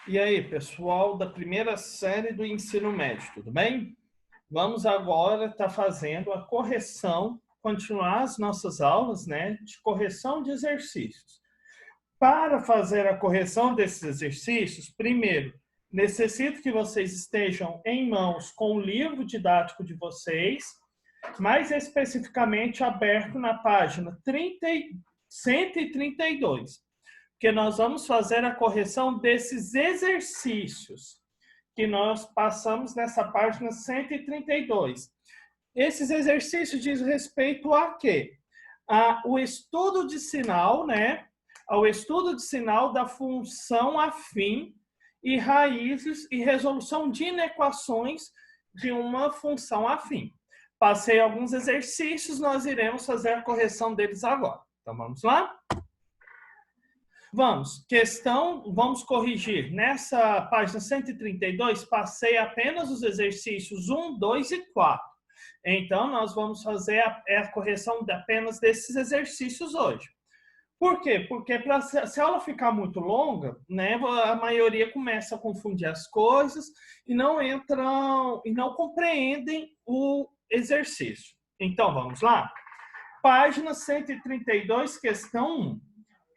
E aí, pessoal da primeira série do ensino médio, tudo bem? Vamos agora estar fazendo a correção, continuar as nossas aulas, né, de correção de exercícios. Para fazer a correção desses exercícios, primeiro, necessito que vocês estejam em mãos com o livro didático de vocês, mais especificamente aberto na página 132. Que nós vamos fazer a correção desses exercícios que nós passamos nessa página 132. Esses exercícios dizem respeito a quê? O estudo de sinal, né? Ao estudo de sinal da função afim e raízes e resolução de inequações de uma função afim. Passei alguns exercícios, nós iremos fazer a correção deles agora. Então, vamos lá? Vamos corrigir. Nessa página 132, passei apenas os exercícios 1, 2 e 4. Então, nós vamos fazer a correção apenas desses exercícios hoje. Por quê? Porque se a aula ficar muito longa, né, a maioria começa a confundir as coisas e não entram e não compreendem o exercício. Então, vamos lá? Página 132, questão 1.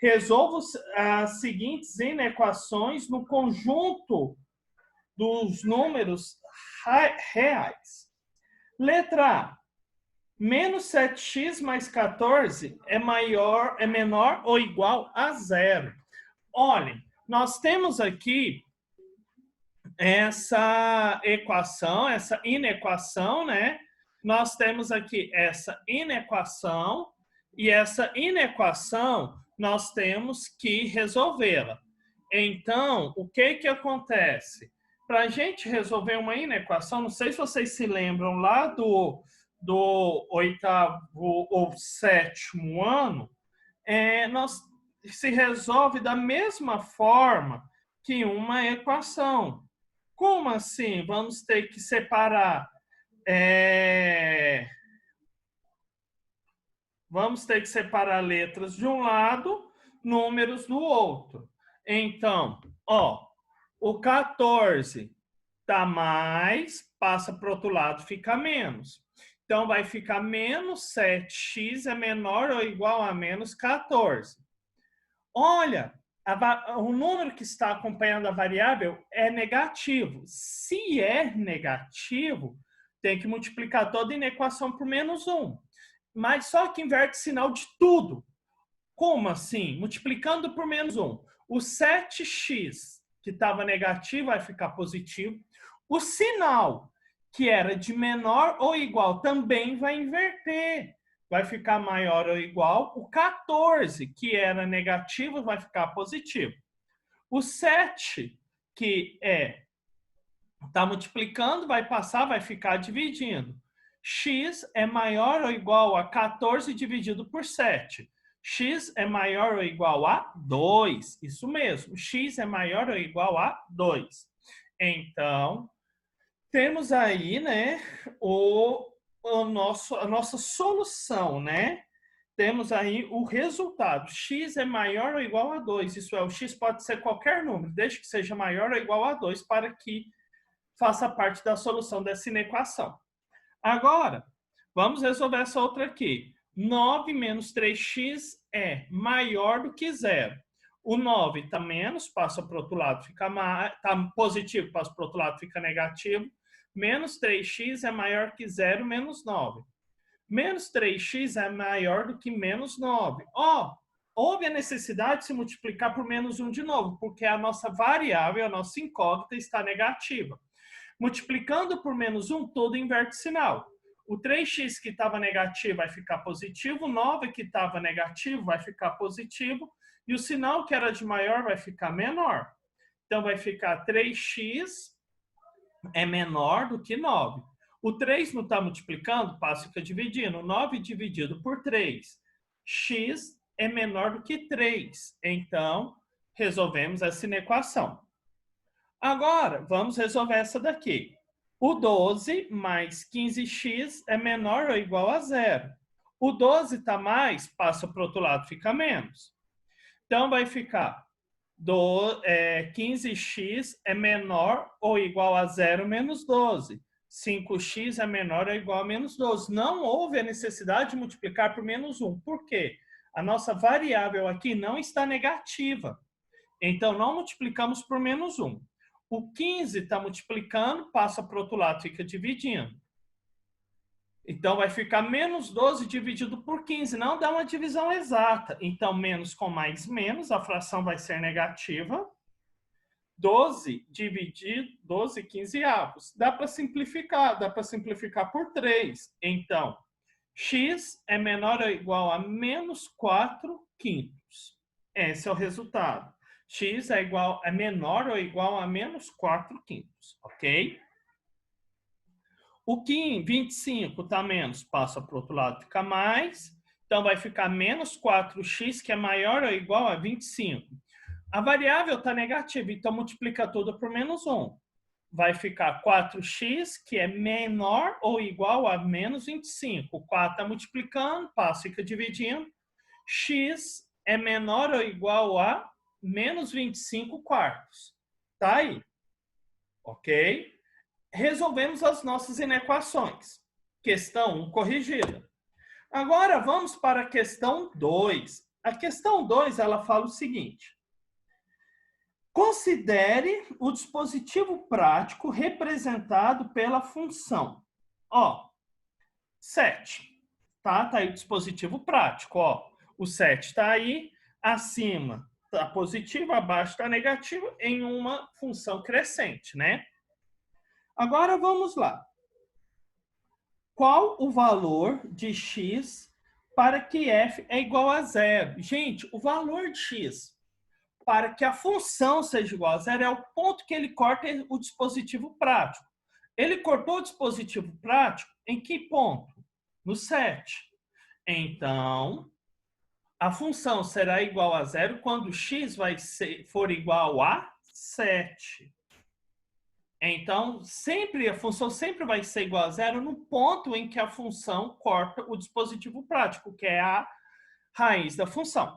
Resolva as seguintes inequações no conjunto dos números reais. Letra A. Menos 7x mais 14 é menor ou igual a zero. Olhem, nós temos aqui essa equação, essa inequação, né? Nós temos aqui essa inequação e essa inequação nós temos que resolvê-la. Então, o que acontece? Para a gente resolver uma inequação, não sei se vocês se lembram lá do oitavo ou sétimo ano, nós se resolve da mesma forma que uma equação. Como assim? Vamos ter que separar letras de um lado, números do outro. Então, o 14 está mais, passa para o outro lado, fica menos. Então, vai ficar menos 7x é menor ou igual a menos 14. Olha, o número que está acompanhando a variável é negativo. Se é negativo, tem que multiplicar toda a inequação por menos 1. Mas só que inverte sinal de tudo. Como assim? Multiplicando por menos 1. O 7x, que estava negativo, vai ficar positivo. O sinal, que era de menor ou igual, também vai inverter. Vai ficar maior ou igual. O 14, que era negativo, vai ficar positivo. O 7, que está multiplicando, vai passar, vai ficar dividindo. X é maior ou igual a 14 dividido por 7. X é maior ou igual a 2. Isso mesmo, x é maior ou igual a 2. Então, temos aí, né, a nossa solução, né? Temos aí o resultado. X é maior ou igual a 2. Isso é, o x pode ser qualquer número, desde que seja maior ou igual a 2, para que faça parte da solução dessa inequação. Agora, vamos resolver essa outra aqui. 9 menos 3x é maior do que zero. O 9 está menos, passa para o outro lado, fica está positivo, passa para o outro lado, fica negativo. Menos 3x é maior que zero menos 9. Menos 3x é maior do que menos 9. Houve a necessidade de se multiplicar por menos 1 de novo, porque a nossa variável, a nossa incógnita, está negativa. Multiplicando por menos 1, todo inverte sinal. O 3x que estava negativo vai ficar positivo, o 9 que estava negativo vai ficar positivo, e o sinal que era de maior vai ficar menor. Então, vai ficar 3x é menor do que 9. O 3 não está multiplicando, passa e fica dividindo. 9 dividido por 3. X é menor do que 3. Então, resolvemos essa inequação. Agora, vamos resolver essa daqui. O 12 mais 15x é menor ou igual a zero. O 12 está mais, passa para o outro lado, fica menos. Então, vai ficar 15x é menor ou igual a 0 menos 12. 5x é menor ou igual a menos 12. Não houve a necessidade de multiplicar por menos 1. Por quê? A nossa variável aqui não está negativa. Então, não multiplicamos por menos 1. O 15 está multiplicando, passa para o outro lado, fica dividindo. Então, vai ficar menos 12 dividido por 15. Não dá uma divisão exata. Então, menos com mais menos, a fração vai ser negativa. 12 dividido, 12 quinzeavos. Dá para simplificar por 3. Então, x é menor ou igual a menos 4 quintos. Esse é o resultado. X é menor ou igual a menos 4 quintos, ok? O 25 está menos, passa para o outro lado, fica mais. Então, vai ficar menos 4x, que é maior ou igual a 25. A variável está negativa, então multiplica tudo por menos 1. Vai ficar 4x, que é menor ou igual a menos 25. O 4 está multiplicando, passa, fica dividindo. X é menor ou igual a menos 25 quartos. Tá aí. Ok? Resolvemos as nossas inequações. Questão 1 corrigida. Agora vamos para a questão 2. A questão 2, ela fala o seguinte: considere o dispositivo prático representado pela função. Ó, 7. Tá aí o dispositivo prático, ó. O 7 está aí, acima está positivo, abaixo está negativo, em uma função crescente, né? Agora vamos lá. Qual o valor de x para que f é igual a 0? Gente, o valor de x para que a função seja igual a 0 é o ponto que ele corta o dispositivo prático. Ele cortou o dispositivo prático em que ponto? No 7. Então, a função será igual a 0 quando x for igual a 7. Então, a função sempre vai ser igual a 0 no ponto em que a função corta o dispositivo prático, que é a raiz da função.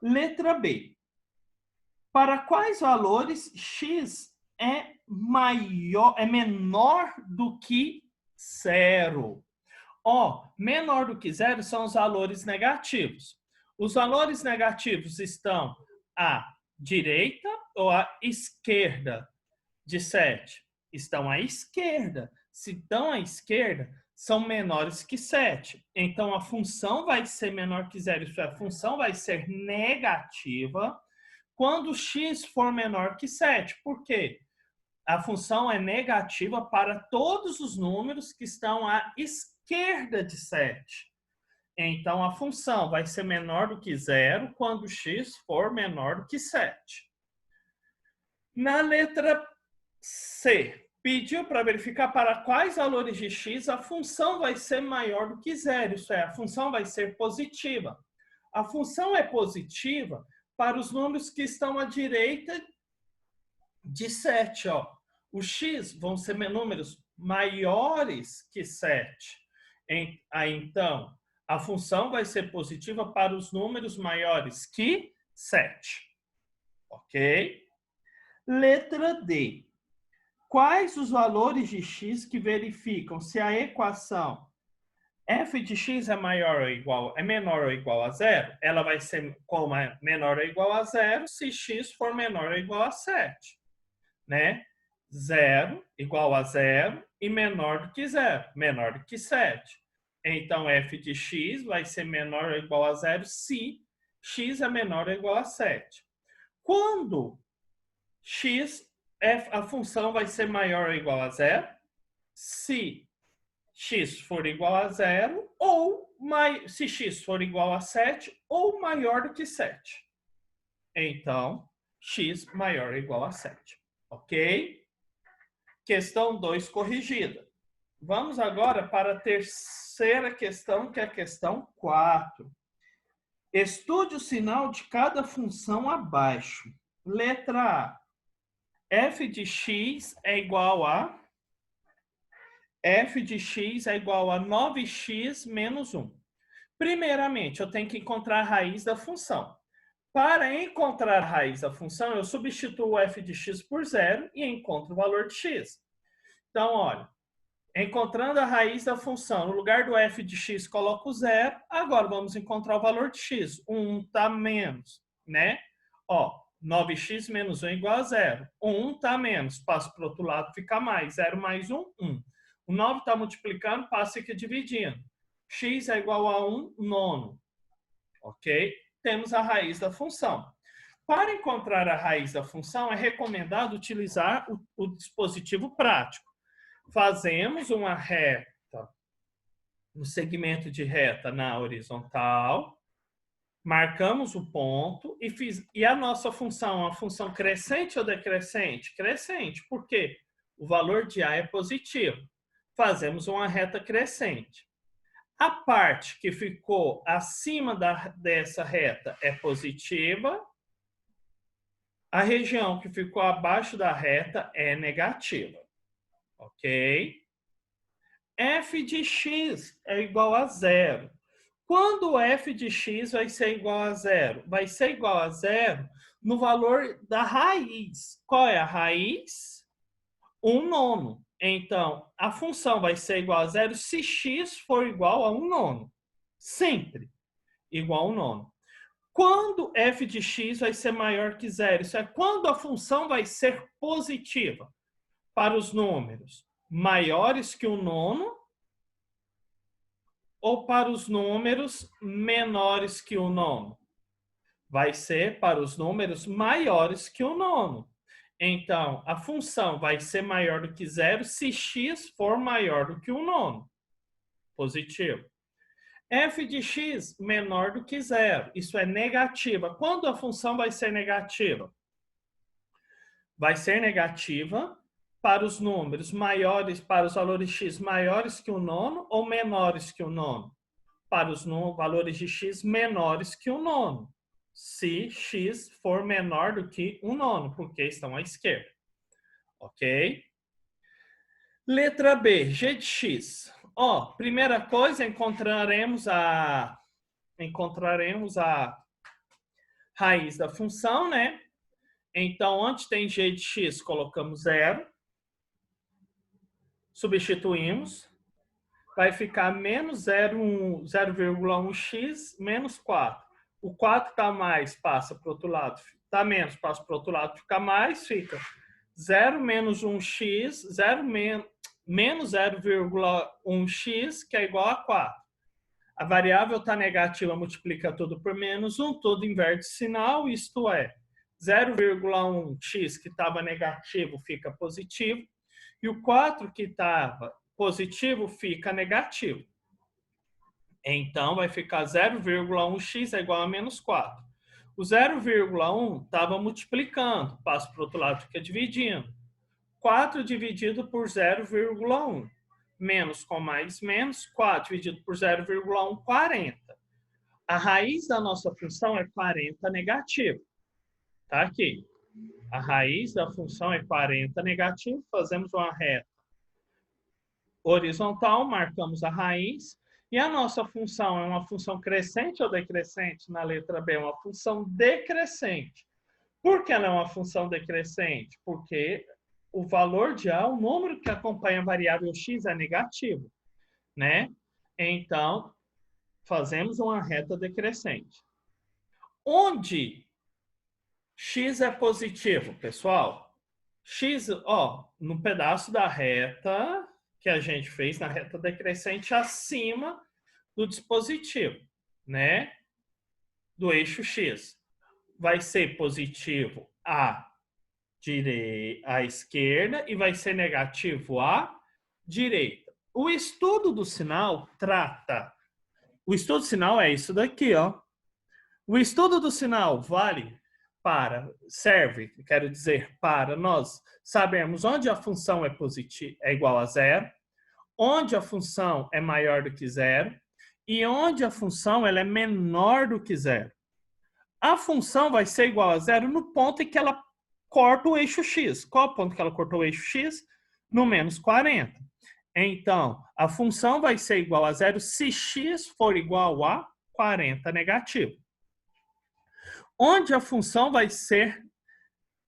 Letra B. Para quais valores x é menor do que 0? Menor do que 0 são os valores negativos. Os valores negativos estão à direita ou à esquerda de 7? Estão à esquerda. Se estão à esquerda, são menores que 7. Então, a função vai ser menor que 0. Isso é, a função vai ser negativa quando x for menor que 7. Por quê? A função é negativa para todos os números que estão à esquerda de 7. Então, a função vai ser menor do que 0 quando x for menor do que 7. Na letra C, pediu para verificar para quais valores de x a função vai ser maior do que 0. Isso é, a função vai ser positiva. A função é positiva para os números que estão à direita de 7. Os x vão ser números maiores que 7. Então, a função vai ser positiva para os números maiores que 7. Ok? Letra D. Quais os valores de x que verificam se a equação f de x é menor ou igual a 0? Ela vai ser como menor ou igual a 0 se x for menor ou igual a 7. Né? 0 igual a 0 e menor do que 0, menor do que 7. Então, f de x vai ser menor ou igual a 0 se x é menor ou igual a 7. Quando a função vai ser maior ou igual a 0? Se x for igual a 0 ou se x for igual a 7 ou maior do que 7. Então, x maior ou igual a 7. Ok? Questão 2 corrigida. Vamos agora para a terceira questão, que é a questão 4. Estude o sinal de cada função abaixo. Letra A. F de x é igual a 9x menos 1. Primeiramente, eu tenho que encontrar a raiz da função. Para encontrar a raiz da função, eu substituo o f de x por zero e encontro o valor de x. Então, olha, encontrando a raiz da função, no lugar do f de x, coloco zero. Agora, vamos encontrar o valor de x. 1 está menos, né? Ó, 9x menos 1 igual a zero. O 1 está menos, passo para o outro lado, fica mais. 0 mais 1, 1. O 9 está multiplicando, passa aqui dividindo. X é igual a 1 nono. Ok? Temos a raiz da função. Para encontrar a raiz da função, é recomendado utilizar o dispositivo prático. Fazemos uma reta, um segmento de reta na horizontal, marcamos o ponto e a nossa função é uma função crescente ou decrescente? Crescente. Por quê? O valor de A é positivo. Fazemos uma reta crescente. A parte que ficou acima dessa reta é positiva. A região que ficou abaixo da reta é negativa. Ok? F de x é igual a zero. Quando f de x vai ser igual a zero? Vai ser igual a zero no valor da raiz. Qual é a raiz? 1 nono. Então, a função vai ser igual a zero se x for igual a 1 nono. Sempre igual a 1 nono. Quando f de x vai ser maior que zero? Isso é quando a função vai ser positiva para os números maiores que 1 nono ou para os números menores que 1 nono? Vai ser para os números maiores que 1 nono. Então, a função vai ser maior do que zero se x for maior do que 1 nono. Positivo. F de x menor do que zero. Isso é negativa. Quando a função vai ser negativa? Vai ser negativa para os números maiores, para os valores x maiores que 1 nono ou menores que 1 nono? Para os valores de x menores que 1 nono. Se x for menor do que 1 nono, porque estão à esquerda. Ok? Letra B, g de x. Ó, primeira coisa, encontraremos a raiz da função, né? Então, onde tem g de x, colocamos zero. Substituímos. Vai ficar menos 0,1x menos 4. O 4 está mais, passa para o outro lado. Está menos, passa para o outro lado, fica mais, fica 0 menos 1x, menos 0,1x, que é igual a 4. A variável está negativa, multiplica tudo por menos 1, tudo inverte sinal, isto é, 0,1x que estava negativo fica positivo, e o 4 que estava positivo fica negativo. Então, vai ficar 0,1x é igual a menos 4. O 0,1 estava multiplicando, passa para o outro lado, fica dividindo. 4 dividido por 0,1. Menos com mais menos, 4 dividido por 0,1, 40. A raiz da nossa função é 40 negativo. Tá aqui. A raiz da função é 40 negativo. Fazemos uma reta horizontal, marcamos a raiz. E a nossa função é uma função crescente ou decrescente? Na letra B, é uma função decrescente. Por que ela é uma função decrescente? Porque o valor de A, o número que acompanha a variável x é negativo, né? Então, fazemos uma reta decrescente. Onde x é positivo, pessoal? X, ó, no pedaço da reta que a gente fez, na reta decrescente, acima do dispositivo, né? Do eixo x. Vai ser positivo à esquerda e vai ser negativo à direita. O estudo do sinal trata... O estudo do sinal é isso daqui, ó. O estudo do sinal serve, quero dizer, para nós sabermos onde a função é positiva, é igual a zero, onde a função é maior do que zero e onde a função ela é menor do que zero. A função vai ser igual a zero no ponto em que ela corta o eixo x. Qual é o ponto que ela cortou o eixo x? No menos 40. Então, a função vai ser igual a zero se x for igual a 40 negativo. Onde a função vai ser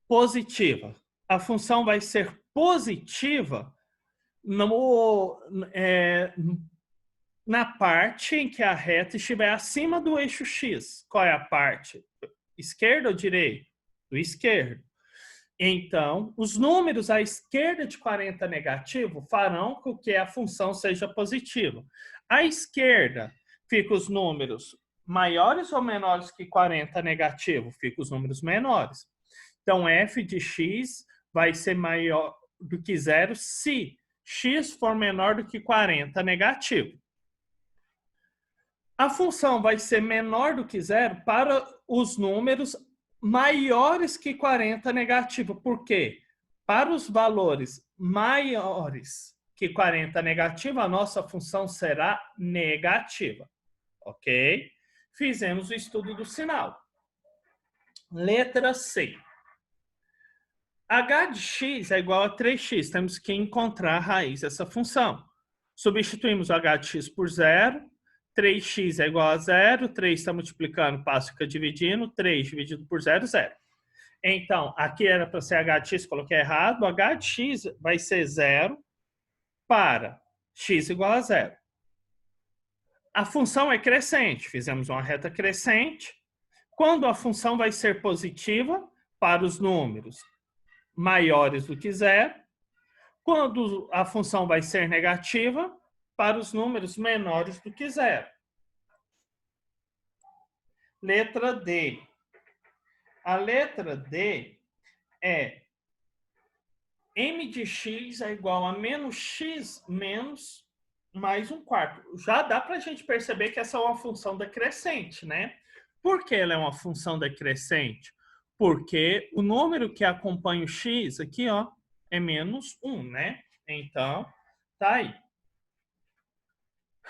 positiva? A função vai ser positiva na parte em que a reta estiver acima do eixo X. Qual é a parte? Esquerda ou direita? Do esquerdo. Então, os números à esquerda de 40 negativo farão com que a função seja positiva. À esquerda, fica os números maiores ou menores que 40 negativo? Fica os números menores. Então, f de x vai ser maior do que zero se x for menor do que 40 negativo. A função vai ser menor do que zero para os números maiores que 40 negativo. Por quê? Para os valores maiores que 40 negativo, a nossa função será negativa. Ok? Fizemos o estudo do sinal. Letra C. h de x é igual a 3x. Temos que encontrar a raiz dessa função. Substituímos o h de x por zero. 3x é igual a zero, 3 está multiplicando, passa, fica dividindo, 3 dividido por zero, zero. Então, aqui era para ser h de x, coloquei errado, h de x vai ser zero para x igual a zero. A função é crescente, fizemos uma reta crescente. Quando a função vai ser positiva para os números maiores do que zero, quando a função vai ser negativa para os números menores do que zero. Letra D. A letra D é m de x é igual a menos x menos mais um quarto. Já dá para a gente perceber que essa é uma função decrescente, né? Por que ela é uma função decrescente? Porque o número que acompanha o x aqui, ó, é menos 1, né? Então, tá aí.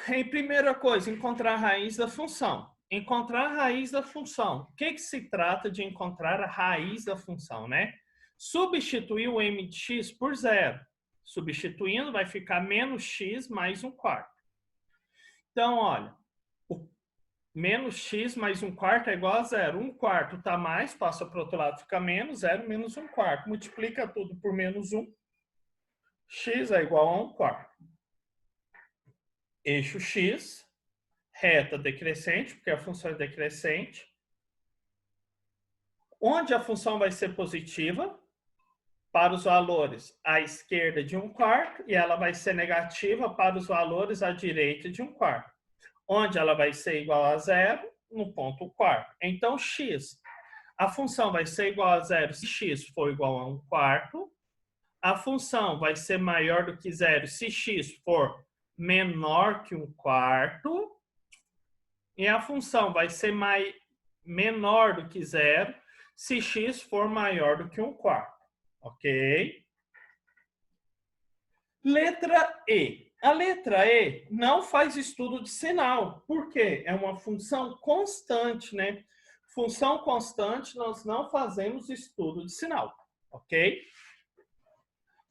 Em primeira coisa, encontrar a raiz da função. Encontrar a raiz da função. O que se trata de encontrar a raiz da função, né? Substituir o m de x por zero. Substituindo, vai ficar menos x mais um quarto. Então, olha, o menos x mais um quarto é igual a zero. Um quarto está mais, passa para o outro lado, fica menos, zero menos um quarto. Multiplica tudo por menos 1. X é igual a um quarto. Eixo X, reta decrescente, porque a função é decrescente. Onde a função vai ser positiva? Para os valores à esquerda de um quarto, e ela vai ser negativa para os valores à direita de um quarto. Onde ela vai ser igual a zero? No ponto quarto. Então, x. A função vai ser igual a zero se x for igual a um quarto. A função vai ser maior do que zero se x for menor que um quarto. E a função vai ser menor do que zero se x for maior do que um quarto. Ok? Letra E. A letra E não faz estudo de sinal. Por quê? É uma função constante, né? Função constante, nós não fazemos estudo de sinal. Ok?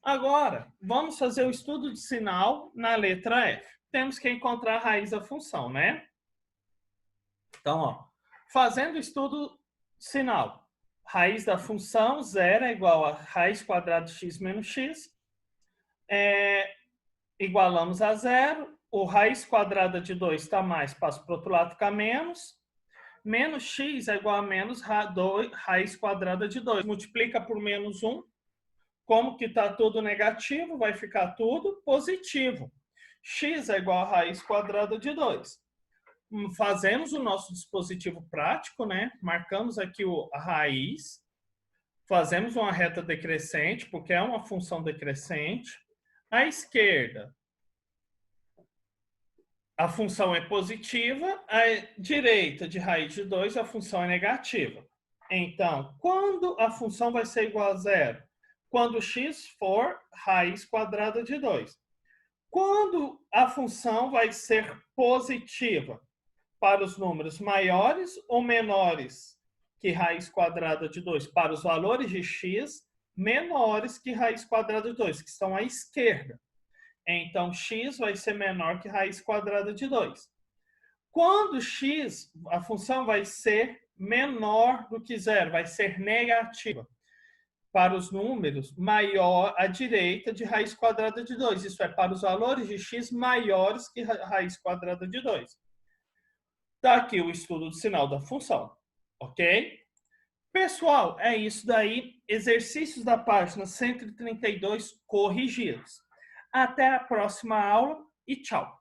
Agora, vamos fazer o estudo de sinal na letra F. Temos que encontrar a raiz da função, né? Então, ó, fazendo o estudo de sinal, raiz da função, zero é igual a raiz quadrada de x menos x. Igualamos a zero. O raiz quadrada de 2 está mais, passa para o outro lado, fica menos. Menos x é igual a menos raiz quadrada de 2. Multiplica por menos 1. Como que está tudo negativo, vai ficar tudo positivo. X é igual a raiz quadrada de 2. Fazemos o nosso dispositivo prático, né? Marcamos aqui a raiz. Fazemos uma reta decrescente, porque é uma função decrescente. À esquerda, a função é positiva. À direita de raiz de 2, a função é negativa. Então, quando a função vai ser igual a zero? Quando x for raiz quadrada de 2. Quando a função vai ser positiva? Para os números maiores ou menores que raiz quadrada de 2? Para os valores de x menores que raiz quadrada de 2, que estão à esquerda. Então, x vai ser menor que raiz quadrada de 2. Quando x, a função vai ser menor do que zero, vai ser negativa. Para os números maior à direita de raiz quadrada de 2. Isso é, para os valores de x maiores que raiz quadrada de 2. Está aqui o estudo do sinal da função. Ok? Pessoal, é isso daí. Exercícios da página 132 corrigidos. Até a próxima aula e tchau.